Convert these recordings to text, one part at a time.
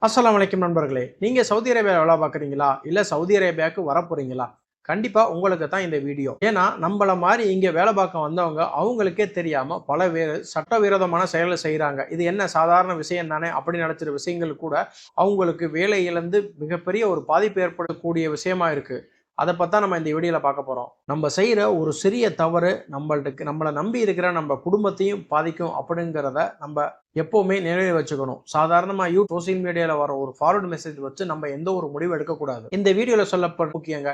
அஸ்ஸலாமு அலைக்கும் நண்பர்களே. நீங்க சவுதி அரேபியால வேலை பார்க்குறீங்களா? இல்ல சவுதி அரேபியாவுக்கு வரப்போறீங்களா? கண்டிப்பா உங்களுக்கு தான் இந்த வீடியோ. ஏன்னா, நம்பள மாரி இங்க வேலை பார்க்க வந்தவங்க, அவங்களுக்கே தெரியாம பல பேரு சட்டவிரோதமான செயல செய்றாங்க. இது என்ன சாதாரண விஷயம் தானே அப்படின்னு நெனச்சிற விஷயங்கள் கூட, அவங்களுக்கு வேலை இழந்து மிகப்பெரிய ஒரு பாதிப்பு ஏற்படக்கூடிய விஷயமா இருக்கு. அத பத்தி தான் நம்ம இந்த வீடியோல பார்க்க போறோம். நம்ம செய்ற ஒரு சிறிய தவறு நம்மள நம்பி இருக்கிற நம்ம குடும்பத்தையும் பாதிக்கும் அப்படிங்கிறத நம்ப எப்பவுமே நினைவில் வச்சுக்கணும். சாதாரணமா சோசியல் மீடியால வர ஒரு ஃபார்வர்ட் மெசேஜ் வச்சு நம்ம எந்த ஒரு முடிவும் எடுக்கக்கூடாது. இந்த வீடியோல சொல்லப்பட்ட முக்கியங்க.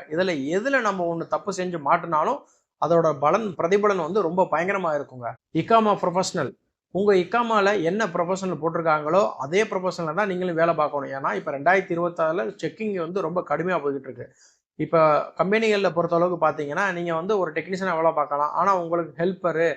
எதுல நம்ம ஒண்ணு தப்பு செஞ்சு மாட்டுனாலும், அதோட பிரதிபலன் வந்து ரொம்ப பயங்கரமா இருக்குங்க. இகாமா ப்ரொஃபஷனல். உங்க இகாமால என்ன ப்ரொஃபஷனல் போட்டிருக்காங்களோ, அதே ப்ரொஃபஷன்ல தான் நீங்களும் வேலை பார்க்கணும். ஏன்னா, இப்ப 2026ல செக்கிங் வந்து ரொம்ப கடுமையா போய்க்கிட்டு இருக்கு. இப்ப கம்பெனிகள்ல பொறுத்தளவுக்கு பார்த்தீங்கன்னா, நீங்க வந்து ஒரு டெக்னீஷியனா வேலை பார்க்கலாம். ஆனா, உங்களுக்கு ஹெல்ப்பரு,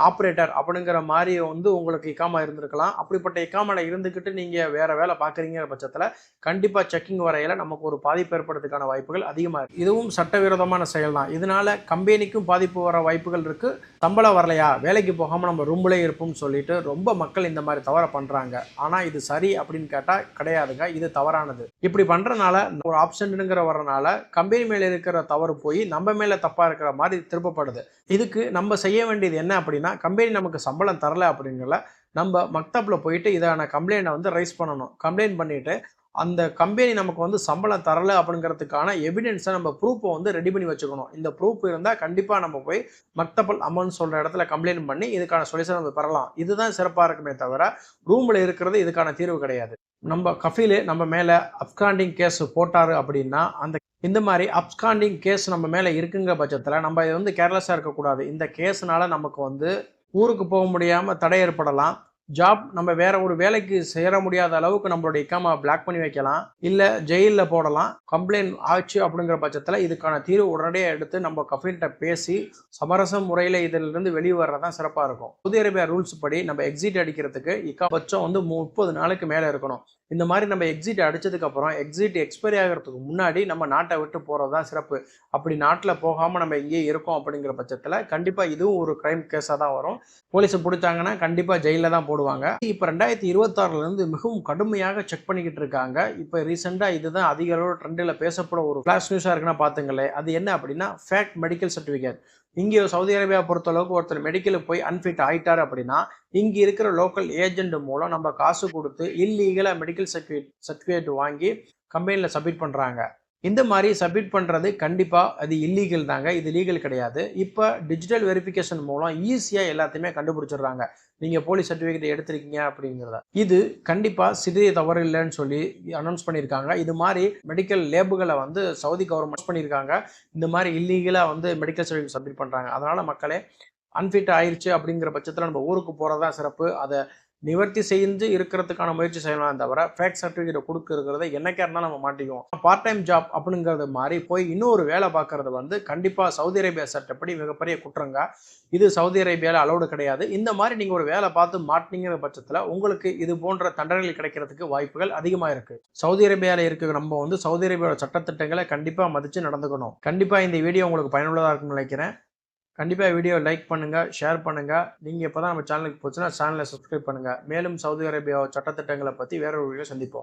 ஆப்பரேட்டர் அப்படிங்கிற மாரி வந்து உங்களுக்கு இக்காமா இருந்திருக்கலாம். அப்படிப்பட்ட இக்காமால இருந்துகிட்டு நீங்க வேற வேலை பார்க்குறீங்கிற பட்சத்தில, கண்டிப்பா செக்கிங் வரையில நமக்கு ஒரு பாதிப்பு ஏற்படுறதுக்கான வாய்ப்புகள் அதிகமா இருக்கு. இதுவும் சட்டவிரோதமான செயல் தான். இதனால கம்பெனிக்கும் பாதிப்பு வர வாய்ப்புகள் இருக்கு. சம்பளம் வரலையா, வேலைக்கு போகாம நம்ம ரூம்லயே இருப்போம்னு சொல்லிட்டு ரொம்ப மக்கள் இந்த மாரி தவற பண்றாங்க. ஆனா இது சரி அப்படின்னு கேட்டா கிடையாதுங்க. இது தவறானது. இப்படி பண்றனால ஒரு ஆப்ஷன்ட்ங்கிற வரனால கம்பெனி மேல இருக்கிற தவறு போய் நம்ம மேல தப்பா இருக்கிற மாரி திருப்பப்படுது. இதுக்கு நம்ம செய்ய வேண்டியது என்ன அப்படின்னா, கம்பெனி நமக்கு சம்பளம் தரல அப்படிங்கல, நம்ம மக்தப்ல போயிட்டு இதான கம்ப்ளைண்ட்ட வந்து ரைஸ் பண்ணணும். கம்ப்ளைண்ட் பண்ணிட்டு, அந்த கம்பெனி நமக்கு வந்து சம்பளம் தரல அப்படிங்கிறதுக்கான எவிடன்ஸ நம்ம ப்ரூஃப்ப வந்து ரெடி பண்ணி வச்சுக்கணும். இந்த ப்ரூஃப் இருந்தா கண்டிப்பா நம்ம போய் மக்தபுல் அமன் சொல்ற இடத்துல கம்ப்ளைண்ட் பண்ணி இதுக்கான சொல்யூஷன் நம்ம பெறலாம். இதுதான் சிறப்பா இருக்குமே தவிர, ரூம்ல இருக்கிறது இதுக்கான தீர்வு கிடையாது. நம்ம கஃபீலு நம்ம மேல அப்ஸ்காண்டிங் கேஸ் போட்டாரு அப்படின்னா, இந்த மாரி அப்ஸ்காண்டிங் கேஸ் நம்ம மேல இருக்குங்கிற பட்சத்தில, நம்ம இது வந்து கேர்லெஸ்ஸா இருக்கக்கூடாது. இந்த கேஸ்னால நமக்கு வந்து ஊருக்கு போக முடியாம தடை ஏற்படலாம். நம்ம வேற ஒரு வேலைக்கு சேர முடியாத அளவுக்கு நம்மளுடைய இக்காம பிளாக் பண்ணி வைக்கலாம். இல்ல ஜெயில்ல போடலாம். கம்ப்ளைண்ட் ஆச்சு அப்படிங்கிற பட்சத்தில இதுக்கான தீர்வு உடனடியா எடுத்து நம்ம கஃபீல்ட்ட பேசி, சமரச முறையில இதிலிருந்து வெளிய வர்றது தான் சிறப்பா இருக்கும். சவுதி அரேபியா ரூல்ஸ் படி நம்ம எக்ஸிட் அடிக்கிறதுக்கு பட்சம் வந்து 30 நாளுக்கு மேல இருக்கணும். இந்த மாரி நம்ம எக்ஸிட் அடிச்சதுக்கப்புறம், எக்ஸிட் எக்ஸ்பைரி ஆகுறதுக்கு முன்னாடி நம்ம நாட்ட விட்டு போறது தான் சிறப்பு. அப்படி நாட்ல போகாம நம்ம இங்கேயே இருக்கோம் அப்படிங்கிற பட்சத்தில, கண்டிப்பா இதுவும் ஒரு கிரைம் கேஸா தான் வரும். போலீஸ் புடிச்சாங்கன்னா, கண்டிப்பா ஜெயில்ல தான் போடுவாங்க. இப்ப 2026ல மிகவும் கடுமையாக செக் பண்ணிக்கிட்டு இருக்காங்க. இப்ப ரீசென்ட்டா இதுதான் அதிக அளவுல ட்ரெண்ட்ல பேசப்பட ஒரு ஃபிளாஷ் நியூஸா இருக்குன்னா பாத்துங்களேன். அது என்ன அப்படின்னா, ஃபேக் மெடிக்கல் சர்டிஃபிகேட். இங்க சவுதி அரேபியா பொறுத்தளவுக்கு ஒருத்தர் மெடிக்கலுக்கு போய் அன்ஃபிட் ஆயிட்டாரு அப்படின்னா, இங்க இருக்கிற லோக்கல் ஏஜென்ட் மூலம் நம்ம காசு குடுத்து இல்லீகலா மெடிக்கல் சர்டிஃபிகேட் வாங்கி கம்பெனில சப்மிட் பண்றாங்க. இந்த மாரி சப்மிட் பண்றது கண்டிப்பா அது இல்லீகல் தாங்க. இது லீகல் கிடையாது. இப்ப டிஜிட்டல் வெரிஃபிகேஷன் மூலம் ஈஸியா எல்லாத்தையுமே கண்டுபிடிச்சிடுறாங்க. நீங்க போலீஸ் சர்டிஃபிகேட் எடுத்திருக்கீங்க அப்படிங்கிறத. இது கண்டிப்பா சிறிய தவறு இல்லன்னு சொல்லி அனௌன்ஸ் பண்ணியிருக்காங்க. இது மாரி மெடிக்கல் லேபுகள வந்து சவுதி கவர்ன்மெண்ட் பண்ணியிருக்காங்க. இந்த மாரி இல்லீகலா வந்து மெடிக்கல் சர்டிஃபிகேட் சப்மிட் பண்றாங்க. அதனால மக்களே அன்ஃபிட் ஆயிருச்சு அப்படிங்கிற பட்சத்தில நம்ம ஊருக்கு போறது தான் சிறப்பு. அத நிவர்த்தி செஞ்சு இருக்கிறதுக்கான முயற்சி செய்யலாம் தவிர, ஃபேக் சர்டிஃபிகேட் குடுக்குறத என்னைக்கா இருந்தாலும் நம்ம மாட்டிக்குவோம். பார்ட் டைம் ஜாப் அப்படிங்கிறது மாறி போய் இன்னொரு வேலை பார்க்கறது வந்து கண்டிப்பா சவுதி அரேபியா சட்டப்படி மிகப்பெரிய குற்றங்க. இது சவுதி அரேபியால அலோவ்டு கிடையாது. இந்த மாரி நீங்க ஒரு வேலை பார்த்து மாட்டுனீங்கிற பட்சத்தில, உங்களுக்கு இது போன்ற தண்டனைகள் கிடைக்கிறதுக்கு வாய்ப்புகள் அதிகமா இருக்கு. சவுதி அரேபியால இருக்கிற நம்ம வந்து சவுதி அரேபியாவோட சட்டதிட்டங்கள கண்டிப்பா மதிச்சு நடந்துக்கணும். கண்டிப்பா இந்த வீடியோ உங்களுக்கு பயனுள்ளதா இருக்கும்னு நினைக்கிறேன். கண்டிப்பா வீடியோ லைக் பண்ணுங்க, ஷேர் பண்ணுங்க. நீங்க இப்ப தான் நம்ம சேனலுக்கு புதுசுனா சேனலை சப்ஸ்கிரைப் பண்ணுங்க. மேலும் சவுதி அரேபியா சட்டதிட்டங்கள பத்தி வேற ஒரு வீடியோ சந்திப்போம்.